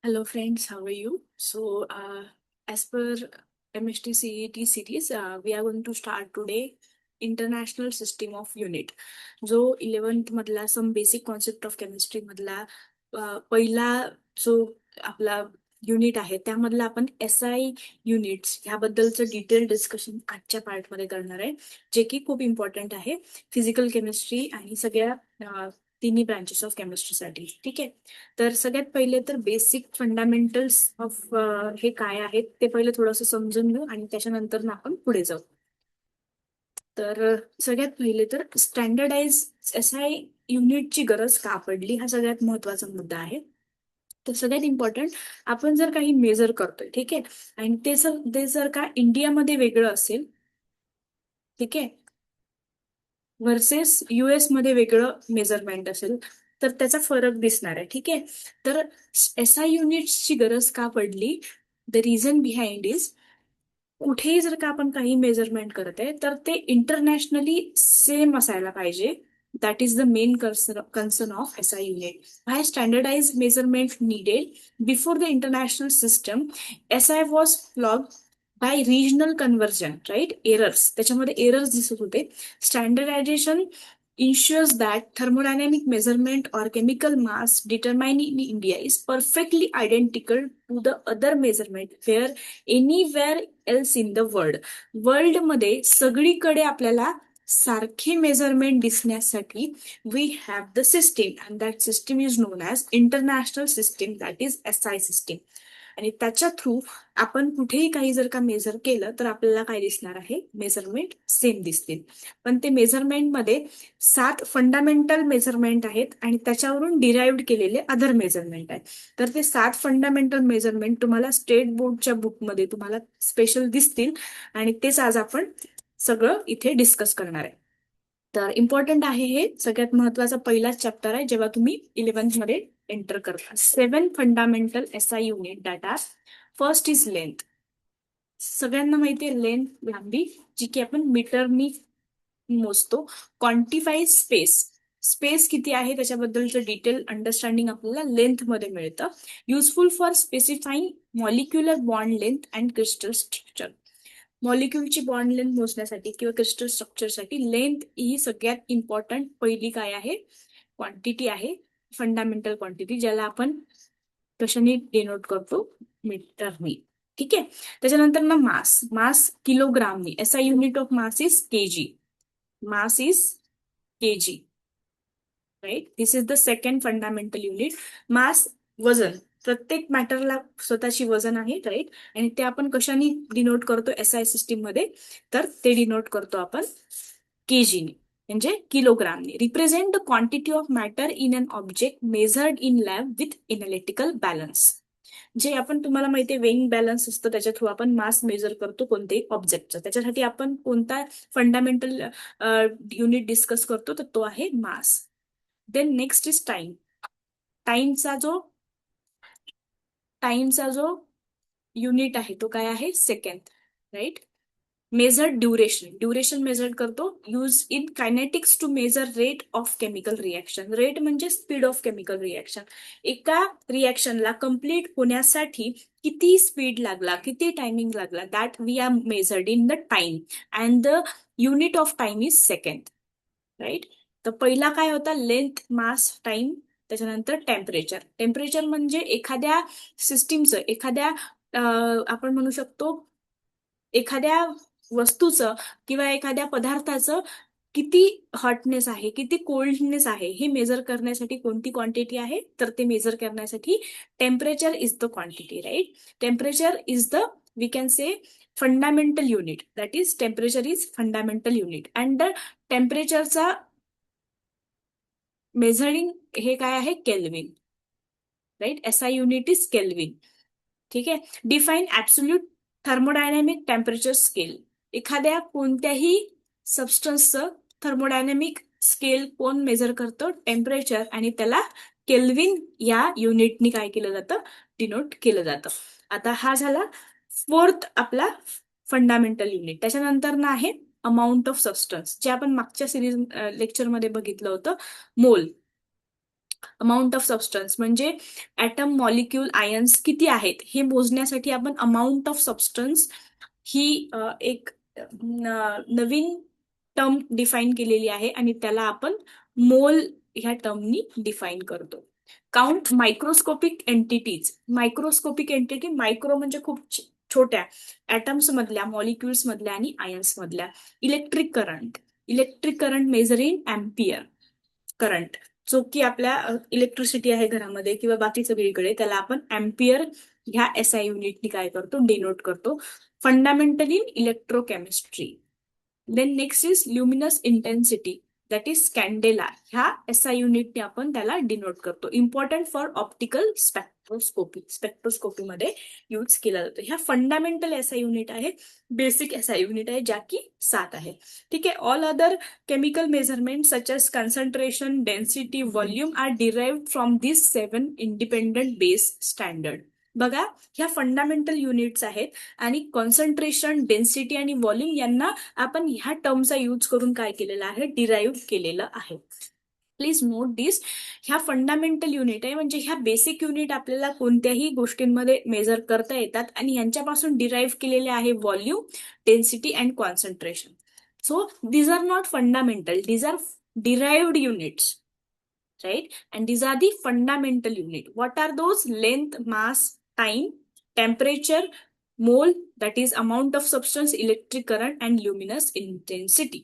Hello friends, how are you? As per MST CET series, we are going to start today International System of Unit. जो 11th मधला some basic concept of chemistry मधला पहिला जो आपला unit आहे त्यामधला आपण SI युनिट्स ह्याबद्दलचं डिटेल डिस्कशन आजच्या पार्टमध्ये करणार आहे, जे की खूप इम्पॉर्टंट आहे फिजिकल केमिस्ट्री आणि सगळ्या तिन्ही ब्रांचेस ऑफ केमिस्ट्रीसाठी. ठीक आहे. तर सगळ्यात पहिले तर बेसिक फंडामेंटल्स ऑफ हे काय आहेत ते पहिले थोडंसं समजून घेऊ आणि त्याच्यानंतर ना आपण पुढे जाऊ. तर सगळ्यात पहिले तर स्टँडर्डाइज SI युनिटची गरज का पडली हा सगळ्यात महत्वाचा मुद्दा आहे. तर सगळ्यात इम्पॉर्टंट, आपण जर काही मेजर करतोय, ठीक आहे, आणि ते जर का इंडियामध्ये वेगळं असेल, ठीक आहे, व्हर्सेस US मध्ये वेगळं मेजरमेंट असेल, तर त्याचा फरक दिसणार आहे. ठीक आहे. तर SI युनिट्सची गरज का पडली? द रिझन बिहाइंड इज, कुठेही जर का आपण काही मेजरमेंट करत आहे तर ते इंटरनॅशनली सेम असायला पाहिजे. That is the main concern of SI unit. By standardize measurement needed before the international system. SI was flawed by regional conversion, right, errors, त्याच्यामध्ये एरर्स दिसत होते. Standardization ensures that thermodynamic measurement or chemical mass determined in India is perfectly identical to the other measurement where anywhere else in the world. World मध्ये सगळीकडे आपल्याला सारखे measurement दिसण्यासाठी we have the system, and that system is known as international system, that is SI system. आणि त्याच्या through आपण कुठेही काही जर का मेजर केलं तर आपल्याला काय दिसणार आहे? मेजरमेंट सेम दिसतील. पण ते मेजरमेंटमध्ये 7 फंडामेंटल मेजरमेंट आहेत आणि त्याच्यावरून डिराइव्ड केलेले अदर मेजरमेंट आहेत. तर ते 7 फंडामेंटल मेजरमेंट तुम्हाला स्टेट बोर्डच्या बुकमध्ये तुम्हाला स्पेशल दिसतील आणि तेच आज आपण सगळं इथे डिस्कस करणार आहे. तर इम्पॉर्टंट आहे, हे सगळ्यात महत्वाचा पहिलाच चॅप्टर आहे जेव्हा तुम्ही 11th मध्ये एंटर करता. 7 fundamental SI unit data. First is length. सगळ्यांना माहिती आहे लेंथ, लांबी, जी की आपण मीटरनी मोजतो. Quantify space. स्पेस किती आहे त्याच्याबद्दलचं डिटेल अंडरस्टँडिंग आपल्याला लेंथ मध्ये मिळतं. Useful for specifying molecular bond length and crystal structure. मॉलिक्युलची बॉन्ड लेंथ मोजण्यासाठी किंवा क्रिस्टल स्ट्रक्चरसाठी लेंथ ही सगळ्यात इम्पॉर्टंट पहिली काय आहे? क्वांटिटी आहे, फंडामेंटल क्वांटिटी, ज्याला आपण कशाने डिनोट करतो? मीटरनी. ठीक आहे. त्याच्यानंतर ना मास. मास किलोग्रामनी. SI unit of mass is KG. Mass is KG, right. This is the second fundamental unit. Mass, वजन. प्रत्येक मॅटरला स्वतःची वजन आहे, राईट, आणि ते आपण कशाने डिनोट करतो SI सिस्टीम मध्ये? तर ते डिनोट करतो आपण केजीने, म्हणजे किलोग्रामने. Represent the quantity of matter in an object measured in lab with analytical balance. जे आपण, तुम्हाला माहितीये वेइंग बॅलन्स असतं, त्याच्या थ्रू आपण मास मेजर करतो कोणत्याही ऑब्जेक्टचं. त्याच्यासाठी आपण कोणता फंडामेंटल युनिट डिस्कस करतो? तर तो आहे mass. Then next is time. टाइमचा जो टाइमचा जो युनिट आहे तो काय आहे? Second, right. Measure duration. Duration measure करतो. Use in kinetics to measure rate of chemical reaction. Rate म्हणजे स्पीड ऑफ केमिकल रिएक्शन. एका रिएक्शनला कम्प्लीट होण्यासाठी किती स्पीड लागला, किती टायमिंग लागला, that we are measured in the time, and the unit of time is second, right. तर पहिला काय होता? Length, mass, time. त्याच्यानंतर टेम्परेचर. टेम्परेचर म्हणजे एखाद्या सिस्टीमचं, एखाद्या आपण म्हणू शकतो एखाद्या वस्तूचं किंवा एखाद्या पदार्थाचं किती हॉटनेस आहे, किती कोल्डनेस आहे, हे मेजर करण्यासाठी कोणती क्वांटिटी आहे? तर ते मेजर करण्यासाठी temperature is the quantity, right. Temperature is the, we can say, fundamental unit. That is temperature is fundamental unit. And the टेम्परेचरचा मेजरिंग हे काय आहे? Kelvin, right. SI unit is kelvin. ठीक आहे. Define absolute thermodynamic temperature scale. एखाद्या कोणत्याही सबस्टन्सचं thermodynamic scale कोण मेजर करतो? टेम्परेचर. आणि त्याला केल्विन या युनिटनी काय केलं जातं? डिनोट केलं जातं. आता हा झाला फोर्थ आपला फंडामेंटल युनिट. त्याच्यानंतर ना आहे अमाऊंट ऑफ सबस्टन्स, जे आपण मागच्या सिरीज लेक्चरमध्ये बघितलं होतं, मोल. अमाऊंट ऑफ सबस्टन्स म्हणजे ऍटम, मॉलिक्यूल, आयन्स किती आहेत हे मोजण्यासाठी आपण अमाऊंट ऑफ सबस्टन्स ही एक नवीन टर्म डिफाईन केलेली आहे आणि त्याला आपण मोल ह्या टर्मनी डिफाईन करतो. Count microscopic entities. Microscopic entity, micro म्हणजे खूप छोट्या, ऍटम्स मधल्या, मॉलिक्युल्स मधल्या आणि आयन्स मधल्या. Electric current. Electric current measure in ampere current, जो की आपल्या इलेक्ट्रिसिटी आहे घरामध्ये किंवा बाकी सगळीकडे, त्याला आपण अँपियर ह्या एसआय युनिटनी काय करतो, डिनोट करतो. Fundamental in electrochemistry. Then next is luminous intensity, that is candela. ह्या एसआय युनिटने आपण त्याला डिनोट करतो. Important for optical spectroscopy. स्पेक्ट्रोस्कोपीमध्ये यूज केला जातो. ह्या फंडामेंटल एसआय युनिट आहे. बेसिक एसआय युनिट आहे ज्या की 7 आहे. ठीक आहे. All other chemical measurements such as concentration, density, volume are derived from these 7 independent base standard. बघा, ह्या फंडामेंटल युनिट्स आहेत आणि कॉन्सन्ट्रेशन, डेन्सिटी आणि व्हॉल्यूम यांना आपण ह्या टर्मचा यूज करून काय केलेलं आहे, डिराईव्ह केलेलं आहे. प्लीज नोट दिस. ह्या फंडामेंटल युनिट आहे म्हणजे ह्या बेसिक युनिट आपल्याला कोणत्याही गोष्टींमध्ये मेजर करता येतात आणि यांच्यापासून डिराईव्ह केलेले आहे volume, density and concentration. So these are not fundamental, these are derived units, right? And these are the fundamental unit. What are those? Length, mass, time, temperature, mole, that is amount of substance, electric current and luminous intensity.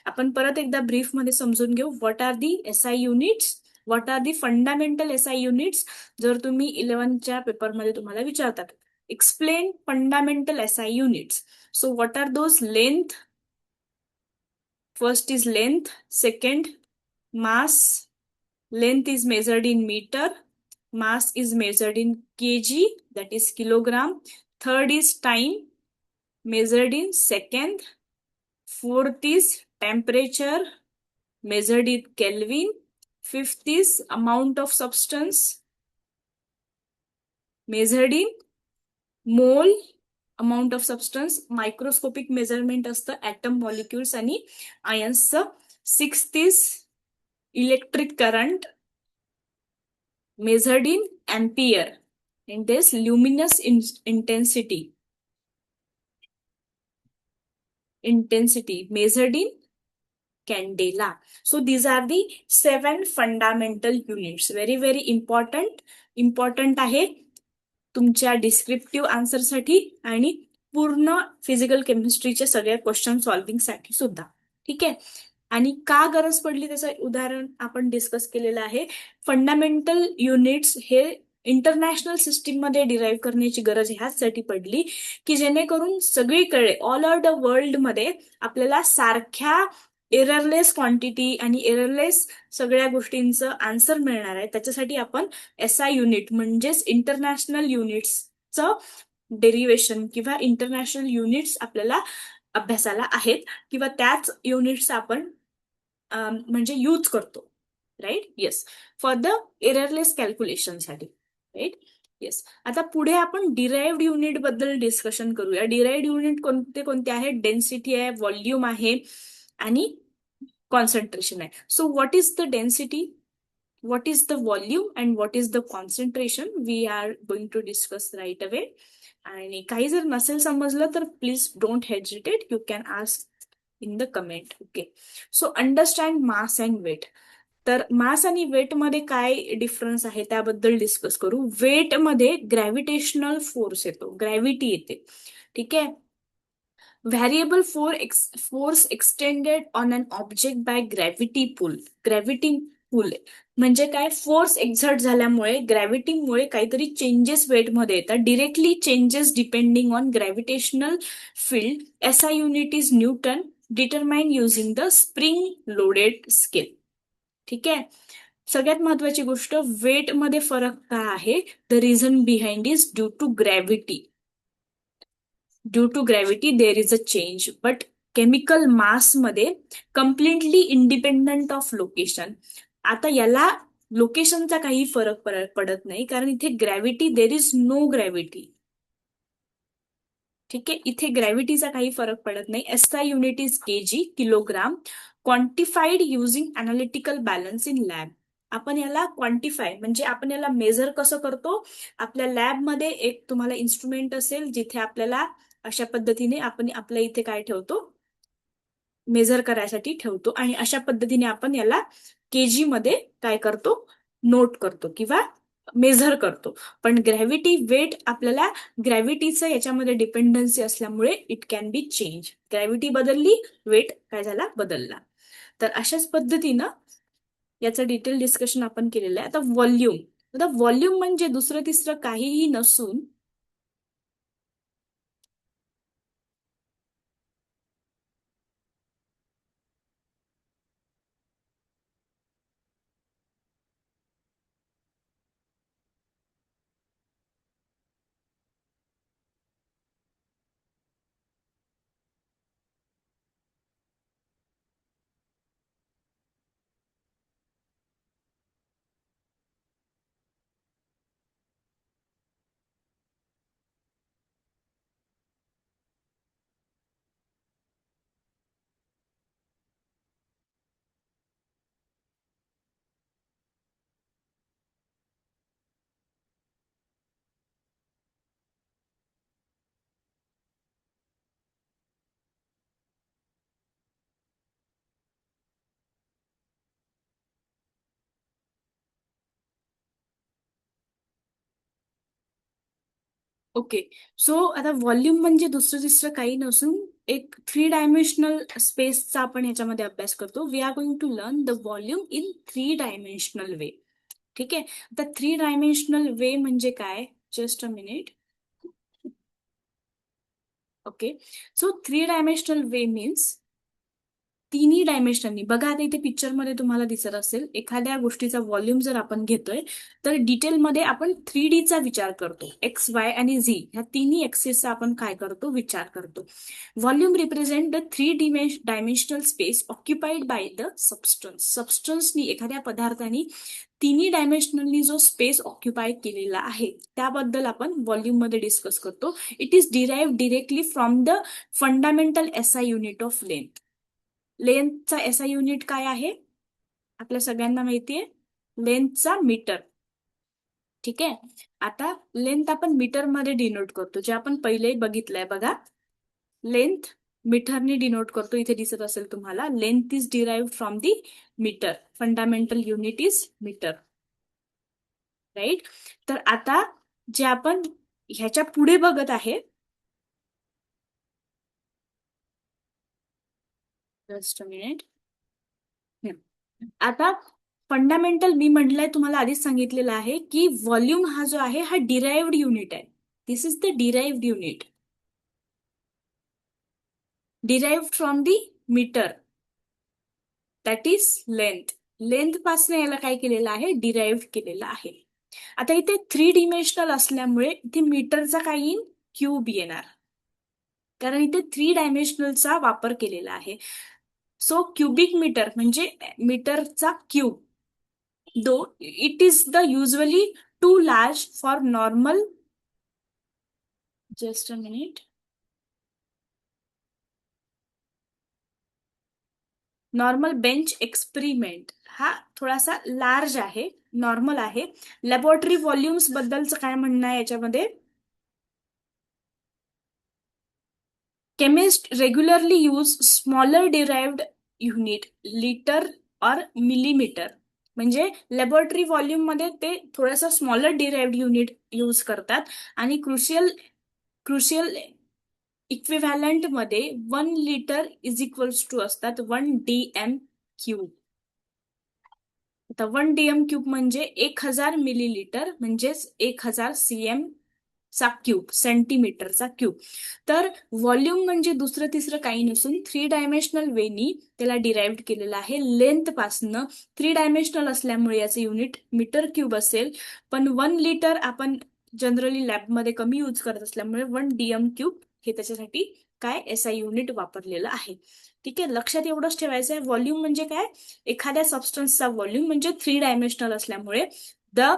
आपण परत एकदा brief मध्ये समजून घेऊ. What are the SI units, what are the fundamental SI units. जर तुम्ही 11च्या पेपरमध्ये तुम्हाला विचारतात, explain fundamental SI units. So what are those? Length, first is length, second mass, length is measured in meter, mass is measured in kg, that is kilogram. Third is time, measured in second. Fourth is temperature, measured in Kelvin. Fifth is amount of substance, measured in mole. Amount of substance microscopic measurement असतं atom, molecules आणि आयन्सचं. Sixth is electric current, measured in ampere. and this luminous intensity measured in candela. So these are the 7 fundamental units. Very very important आहे तुमच्या descriptive answer साठी आणि पूर्ण physical केमिस्ट्रीच्या सगळ्या question solving साठी सुद्धा. ठीक आहे. आणि का गरज पडली त्याचं उदाहरण आपण डिस्कस केलेलं आहे. फंडामेंटल युनिट्स हे इंटरनॅशनल सिस्टीम मध्ये डिराईव्ह करण्याची गरज ह्याचसाठी पडली की जेणेकरून सगळीकडे ऑल ओव्हर द वर्ल्ड मध्ये आपल्याला सारख्या एररलेस क्वांटिटी आणि एररलेस सगळ्या गोष्टींचं आन्सर मिळणार आहे. त्याच्यासाठी आपण एसआय युनिट म्हणजेच इंटरनॅशनल युनिट्सचं डेरिव्हेशन किंवा इंटरनॅशनल युनिट्स आपल्याला अभ्यासाला आहेत किंवा त्याच युनिट्स आपण म्हणजे यूज करतो. Right. Yes. For the errorless कॅल्क्युलेशनसाठी. राईट. येस. आता पुढे आपण डिराइव्ड युनिट बद्दल डिस्कशन करूया. डिराइव्ड युनिट कोणते कोणते आहेत? डेन्सिटी आहे, व्हॉल्यूम आहे आणि कॉन्सन्ट्रेशन आहे. So what is the density, what is the volume and what is the concentration, we are going to discuss right away. आणि काही जर नसेल समजलं तर please don't hesitate, you can ask in the comment. Okay. So understand mass and weight. तर mass आणि weight मध्ये काय डिफरन्स आहे त्याबद्दल डिस्कस करू. वेट मध्ये ग्रॅव्हिटेशनल फोर्स येतो, ग्रॅव्हिटी येते. ठीक आहे. Variable force extended on an object by gravity pull. Gravity pull म्हणजे काय? फोर्स एक्झर्ट झाल्यामुळे ग्रॅव्हिटीमुळे काहीतरी चेंजेस वेटमध्ये येतात. Directly changes depending on gravitational field. SI unit is newton, determine using the spring loaded scale. ठीक आहे. सगळ्यात महत्वाची गोष्ट, वेट मध्ये फरक काय आहे? The reason behind is due to gravity. Due to gravity there is a change. But chemical mass मध्ये कम्प्लिटली इंडिपेंडंट ऑफ लोकेशन. आता याला लोकेशनचा काही फरक पडत नाही कारण इथे gravity, there is no gravity. ठीक आहे. इथे ग्रॅव्हिटीचा काही फरक पडत नाही. SI unit is KG, kilogram, quantified using analytical balance in lab. आपण याला क्वांटिफाय म्हणजे आपण याला मेजर कसं करतो, आपल्या लॅबमध्ये एक तुम्हाला इन्स्ट्रुमेंट असेल जिथे आपल्याला अशा पद्धतीने आपण आपल्या इथे काय ठेवतो, मेजर करायसाठी ठेवतो आणि अशा पद्धतीने आपण याला केजी मध्ये काय करतो, नोट करतो किंवा मेजर करतो. पण ग्रॅव्हिटी वेट आपल्याला ग्रॅव्हिटीचं याच्यामध्ये डिपेंडन्सी असल्यामुळे it can be change. Gravity बदलली, वेट काय झाला, बदलला. तर अशाच पद्धतीनं याचं डिटेल डिस्कशन आपण केलेलं आहे. आता व्हॉल्यूम. आता व्हॉल्यूम म्हणजे दुसरं तिसरं काहीही नसून ओके. सो आता व्हॉल्यूम म्हणजे दुसरं तिसरं काही नसून एक 3 डायमेन्शनल स्पेसचा आपण ह्याच्यामध्ये अभ्यास करतो. We are going to learn the volume in 3 dimensional way. ठीक आहे. आता 3 डायमेन्शनल वे म्हणजे काय, just a minute. Okay. So 3 dimensional way means तिन्ही डायमेन्शननी. बघा आता इथे पिक्चरमध्ये तुम्हाला दिसत असेल, एखाद्या गोष्टीचा व्हॉल्यूम जर आपण घेतोय तर डिटेलमध्ये आपण 3Dचा विचार करतो. एक्स, वाय आणि झी ह्या तिन्ही एक्सिसचा आपण काय करतो, विचार करतो. Volume represent the 3 dimensional space occupied by the substance. सबस्टन्सनी, एखाद्या पदार्थानी 3 डायमेन्शनली जो स्पेस ऑक्युपाय केलेला आहे त्याबद्दल आपण व्हॉल्यूम मध्ये डिस्कस करतो. It is derive directly from the fundamental SI unit of length. लेंथचा एसआय युनिट काय आहे, आपल्या सगळ्यांना माहितीये, लेंथचा मीटर. ठीक आहे. आता लेंथ आपण मीटर मध्ये डिनोट करतो, जे आपण पहिले बघितलंय बघा. लेंथ मीटरने डिनोट करतो. इथे दिसत असेल तुम्हाला, length is derive from the metre. Fundamental unit is metre. Right. तर आता जे आपण ह्याच्या पुढे बघत आहे, जस्ट अ मिनिट. आता फंडामेंटल मी म्हटलंय, तुम्हाला आधीच सांगितलेलं आहे की व्हॉल्यूम हा जो आहे हा डिराइव्ड युनिट आहे. This is the derived unit, derived from the metre, that is length. Length पासून याला काय केलेलं आहे, डिराइव्ह केलेलं आहे. आता इथे 3 डायमेन्शनल असल्यामुळे इथे मीटरचा काय येईल, क्यूब येणार, कारण इथे 3 डायमेन्शनलचा वापर केलेला आहे. सो क्युबिक मीटर म्हणजे मीटरचा cube. Though it is the usually too large for normal, just a minute, normal bench experiment हा थोडासा लार्ज आहे, नॉर्मल आहे. लॅबोरेटरी व्हॉल्यूम्स बद्दलचं काय म्हणणं आहे याच्यामध्ये, chemist regularly use smaller derived unit, litre और मिलीमीटर. म्हणजे लॅबोरेटरी व्हॉल्यूम मध्ये ते थोडंसं स्मॉलर डिराइव्ड युनिट यूज करतात आणि क्रुशियल क्रुशियल इक्विव्हॅलंट मध्ये 1 लिटर इज इक्वल्स टू असतात 1 DM³ आता 1 DM³ म्हणजे 1000 मिलीलिटर, म्हणजेच 1000 CM चा क्यूब, सेंटीमीटरचा क्यूब. तर व्हॉल्यूम म्हणजे दुसरं तिसरं काही नसून 3 डायमेन्शनल वेनी त्याला डिराइव्ह केलेलं आहे लेंथ पासनं. 3 डायमेन्शनल असल्यामुळे याचं युनिट मीटर क्यूब असेल, पण 1 लिटर आपण जनरली लॅबमध्ये कमी यूज करत असल्यामुळे 1 DM³ हे त्याच्यासाठी काय एसआय युनिट वापरलेलं आहे. ठीक आहे. लक्षात एवढंच ठेवायचं आहे, व्हॉल्यूम म्हणजे काय, एखाद्या सबस्टन्सचा व्हॉल्यूम म्हणजे 3 डायमेन्शनल असल्यामुळे the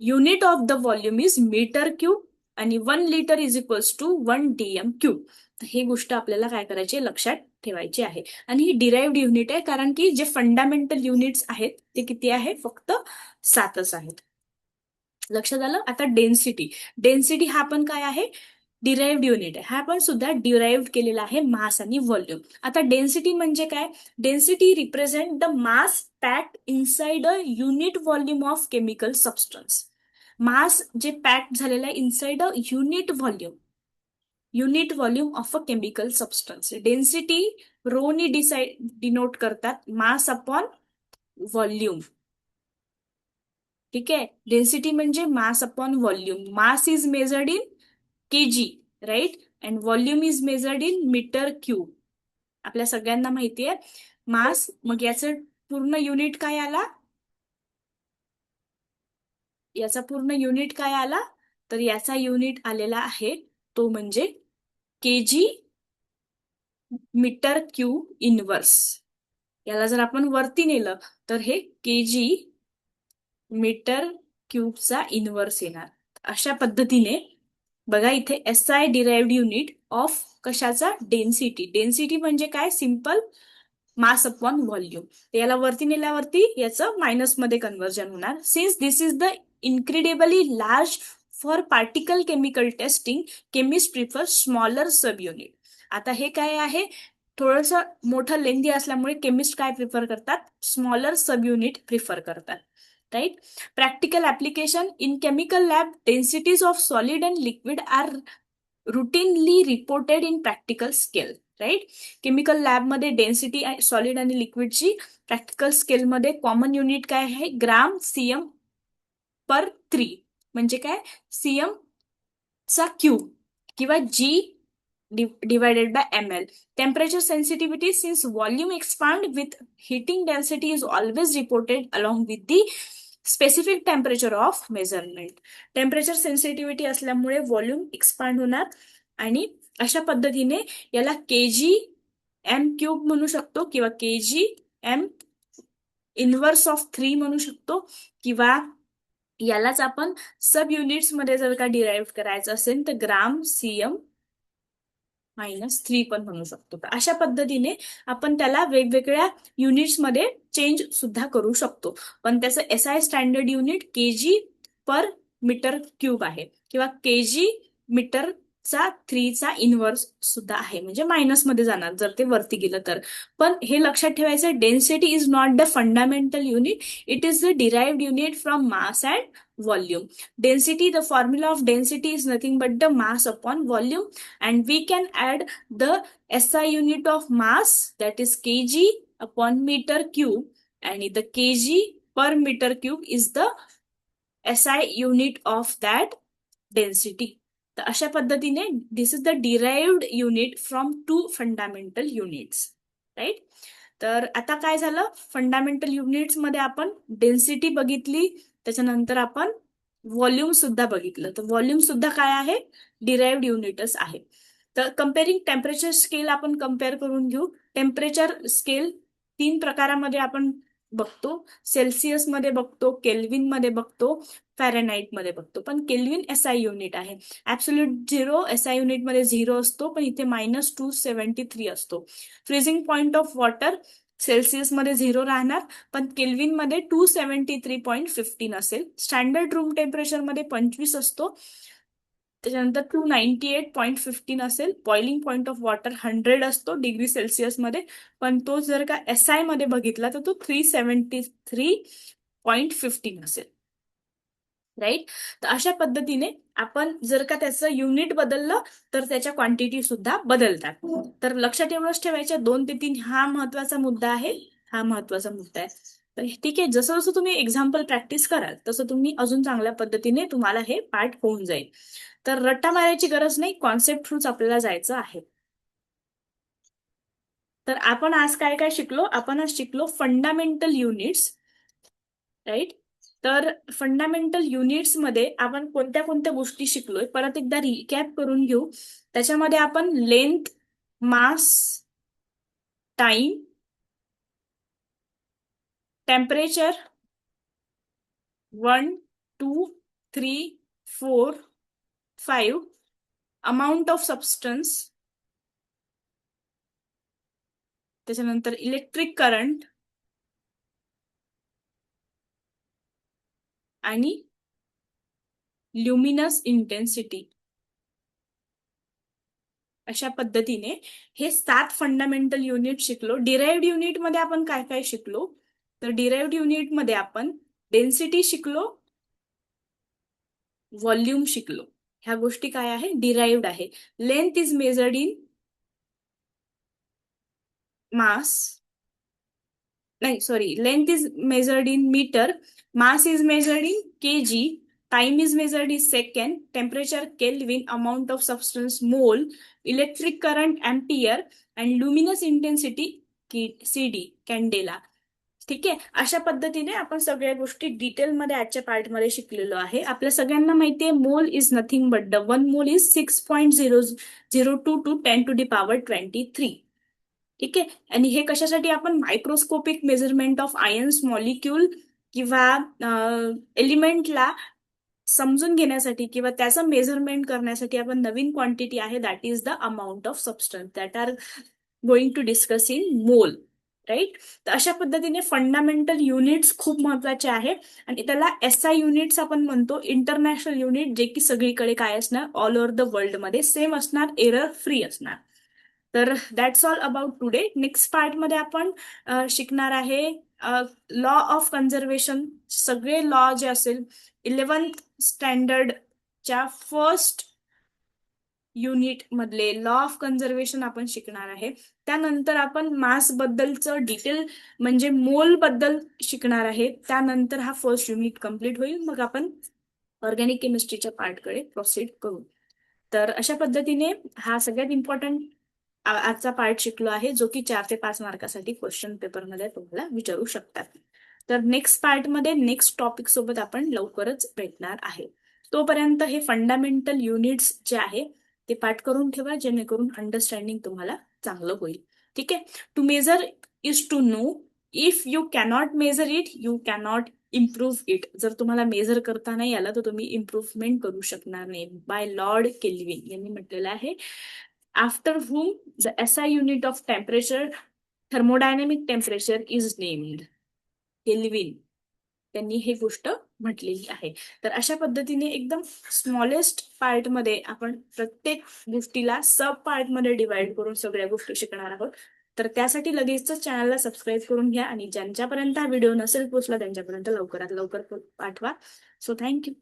unit of the volume is metre cube आणि 1 litre is equals to 1 DM³. हे गोष्ट आपल्याला काय करायची लक्षात ठेवायची आहे. आणि ही डिराइव्ड युनिट आहे, कारण की जे फंडामेंटल युनिट्स आहेत ते किती आहे, फक्त 7च आहेत. लक्षात आलं. आता डेन्सिटी, डेन्सिटी हा पण काय आहे, डिराइव्ड युनिट आहे. हा पण सुद्धा डिराइव्ड केलेला आहे मास आणि व्हॉल्यूम. आता डेन्सिटी म्हणजे काय, density represent the mass packed inside a unit volume of chemical substance. Mass जे पॅक्ड झालेलं आहे inside a unit volume of a chemical substance. Density रोनी डिनोट करतात मास अपॉन व्हॉल्यूम. ठीक आहे. डेन्सिटी म्हणजे mass upon volume. Mass is measured in KG, right, and volume is measured in metre cube. आपल्या सगळ्यांना माहिती आहे मास. मग याचं पूर्ण युनिट काय आला, याचा पूर्ण युनिट काय आला, तर याचा युनिट आलेला आहे तो म्हणजे केजी मीटर क्यूब इनवर्स. याला जर आपण वरती नेलं तर हे केजी मीटर क्यूबचा इनवर्स येणार. अशा पद्धतीने बघा इथे SI डिराइव्ड युनिट ऑफ कशाचा, डेन्सिटी. डेन्सिटी म्हणजे काय, सिंपल मास अपॉन व्हॉल्यूम. याला वरती नेल्यावरती याचं मायनस मध्ये कन्व्हर्जन होणार. Since this is the incredibly large for particle chemical testing, chemist prefer smaller sub unit. आता हे काय आहे, थोडस मोठं लेंदी असल्यामुळे केमिस्ट काय प्रिफर करतात, स्मॉलर सब युनिट प्रिफर करतात. Right. Practical application in chemical lab, densities of solid and liquid are routinely reported in practical scale. Right. Chemical lab मध्ये डेन्सिटी सॉलिड आणि लिक्विडची प्रॅक्टिकल स्केल मध्ये कॉमन युनिट काय आहे, ग्राम CM पर 3. म्हणजे काय, CM चा क्यूब किंवा जी divided by ml. Temperature sensitivity, since volume expand with heating, density is always reported along with the specific temperature of measurement. Temperature sensitivity असल्यामुळे व्हॉल्यूम एक्सपांड होणार आणि अशा पद्धतीने याला केजी एम क्यूब म्हणू शकतो किंवा केजी एम इनवर्स ऑफ 3 म्हणू शकतो, किंवा यालाच आपण सब युनिट्स मध्ये जर का डिराइव्ह करायचं असेल तर ग्राम सीएम -3 पण म्हणू शकतो. तर अशा पद्धतीने आपण त्याला वेगवेगळ्या युनिट्समध्ये चेंज सुद्धा करू शकतो. पण त्याचं SI स्टँडर्ड युनिट केजी पर मीटर क्यूब आहे किंवा केजी मीटर चा 3 चा इनवर्स सुद्धा आहे, म्हणजे मायनस मध्ये जाणार जर ते वरती गेलं तर. पण हे लक्षात ठेवायचं, density is not the fundamental unit, it is the derived unit from mass and volume. Density, the formula of density is nothing but the mass upon volume, and we can add the SI unit of mass, that is kg upon meter cube, and the kg per meter cube is the SI unit of that density. तर अशा पद्धतीने this is the derived unit from 2 fundamental units. Right. तर आता काय झालं, fundamental units मध्ये आपण density बघितली, त्याच्यानंतर आपण व्हॉल्यूम सुद्धा बघितलं. तर व्हॉल्यूम सुद्धा काय आहे, डिराइव्ड युनिटच आहे. तर कम्पेअरिंग टेम्परेचर स्केल आपण कम्पेअर करून घेऊ. टेम्परेचर स्केल 3 प्रकारामध्ये आपण बघतो. सेल्सिअस मध्ये बघतो, केल्विन मध्ये बघतो, फॅरेनहाइट मध्ये बघतो. पण केल्विन SI युनिट आहे. ऍब्सोल्यूट झिरो SI युनिट मध्ये 0 असतो, पण इथे -273 असतो. Freezing point of water Celsius मध्ये 0 राहणार, पण केल्विन मध्ये 273.15 असेल. स्टँडर्ड रूम टेम्परेचर मध्ये 25 असतो, त्याच्यानंतर 298.15 असेल. बॉइलिंग पॉइंट ऑफ वॉटर 100 असतो डिग्री सेल्सिअस मध्ये, पण तो जर का SI मध्ये बघितला तर तो 373.15 असेल. राईट. तर अशा पद्धतीने आपण जर का त्याचं युनिट बदललं तर त्याच्या क्वांटिटी सुद्धा बदलतात. तर लक्षात एवढंच ठेवायचं, 2 ते 3 हा महत्वाचा मुद्दा आहे, हा महत्वाचा मुद्दा आहे. तर ठीक आहे, जसं जसं तुम्ही एक्झाम्पल प्रॅक्टिस कराल तसं तुम्ही अजून चांगल्या पद्धतीने तुम्हाला हे पार्ट होऊन जाईल. तर रट्टा मारायची गरज नाही, कॉन्सेप्ट थ्रूच आपल्याला जायचं आहे. तर आपण आज काय काय शिकलो, आपण आज शिकलो फंडामेंटल युनिट्स. राईट. तर फंडामेंटल युनिट्स मध्ये आपण कोणत्या कोणत्या गोष्टी शिकलोय परत एकदा रिकॅप करून घेऊ. त्याच्यामध्ये आपण length, mass, time, temperature 1, 2, 3, 4, 5, amount of substance, त्याच्यानंतर इलेक्ट्रिक करंट आणि ल्युमिनस इंटेन्सिटी. अशा पद्धतीने हे 7 फंडामेंटल युनिट शिकलो. डिराइव्ड युनिट मध्ये आपण काय काय शिकलो? तर डिराइव्ड युनिट मध्ये आपण डेन्सिटी शिकलो, व्हॉल्यूम शिकलो. ह्या गोष्टी काय आहे? डिराइव्ड आहे. Length is measured in mass, नाही sorry, length is measured in metre, mass is measured in KG, time is measured in second, temperature Kelvin, amount of substance mole, electric current ampere and luminous intensity CD कॅन्डेला. ठीक आहे, अशा पद्धतीने आपण सगळ्या गोष्टी डिटेलमध्ये आजच्या पार्टमध्ये शिकलेलो आहे. आपल्या सगळ्यांना माहितीये mole is nothing but the one mole is 6.002 to 10⁻23. ठीक आहे, आणि हे कशासाठी आपण microscopic measurement of ions molecule किंवा एलिमेंटला समजून घेण्यासाठी किंवा त्याचं मेजरमेंट करण्यासाठी आपण नवीन क्वांटिटी आहे that is the amount of substance that are going to discuss in mole. Right. तर अशा पद्धतीने फंडामेंटल युनिट्स खूप महत्वाचे आहे आणि त्याला SI युनिट्स आपण म्हणतो, इंटरनॅशनल युनिट, जे की सगळीकडे काय असणार, ऑल ओव्हर द वर्ल्ड मध्ये सेम असणार, एरर फ्री असणार. तर that's all about today. Next part मध्ये आपण शिकणार आहे लॉ ऑफ कन्झर्वेशन. सगळे लॉ जे असेल 11th स्टँडर्डच्या फर्स्ट युनिट मधले लॉ ऑफ कन्झर्वेशन आपण शिकणार आहे. त्यानंतर आपण मास बद्दलचं डिटेल म्हणजे मोल बद्दल शिकणार आहे. त्यानंतर हा फर्स्ट युनिट कम्प्लीट होईल, मग आपण ऑर्गॅनिक केमिस्ट्रीच्या पार्टकडे प्रोसीड करू. तर अशा पद्धतीने हा सगळ्यात इम्पॉर्टंट आजचा पार्ट शिकलो आहे, जो की 4 ते 5 मार्कासाठी क्वेश्चन पेपरमध्ये तुम्हाला विचारू शकतात. तर नेक्स्ट पार्टमध्ये नेक्स्ट टॉपिक सोबत आपण लवकरच भेटणार आहे. तोपर्यंत हे फंडामेंटल युनिट्स जे आहे ते पाठ करून ठेवा, जेणेकरून अंडरस्टँडिंग तुम्हाला चांगलं होईल. ठीक आहे. To measure is to know. If you cannot measure it, you cannot improve it. जर तुम्हाला मेजर करता नाही आला तर तुम्ही इम्प्रूव्हमेंट करू शकणार नाही. बाय लॉर्ड केल्विन यांनी म्हटलेलं आहे. After whom the SI unit of temperature, thermodynamic temperature is named. Kelvin त्यांनी हे गोष्ट म्हटलेली आहे. तर अशा पद्धतीने एकदम स्मॉलेस्ट पार्ट मध्ये आपण प्रत्येक गोष्टीला सब पार्ट मध्ये डिवाइड करून सगळ्या गोष्टी शिकणार आहोत. तर त्यासाठी लगेच चॅनलला सबस्क्राईब करून घ्या आणि ज्यांच्यापर्यंत हा व्हिडिओ नसेल पोहोचला त्यांच्यापर्यंत लवकरात लवकर पाठवा. So thank you.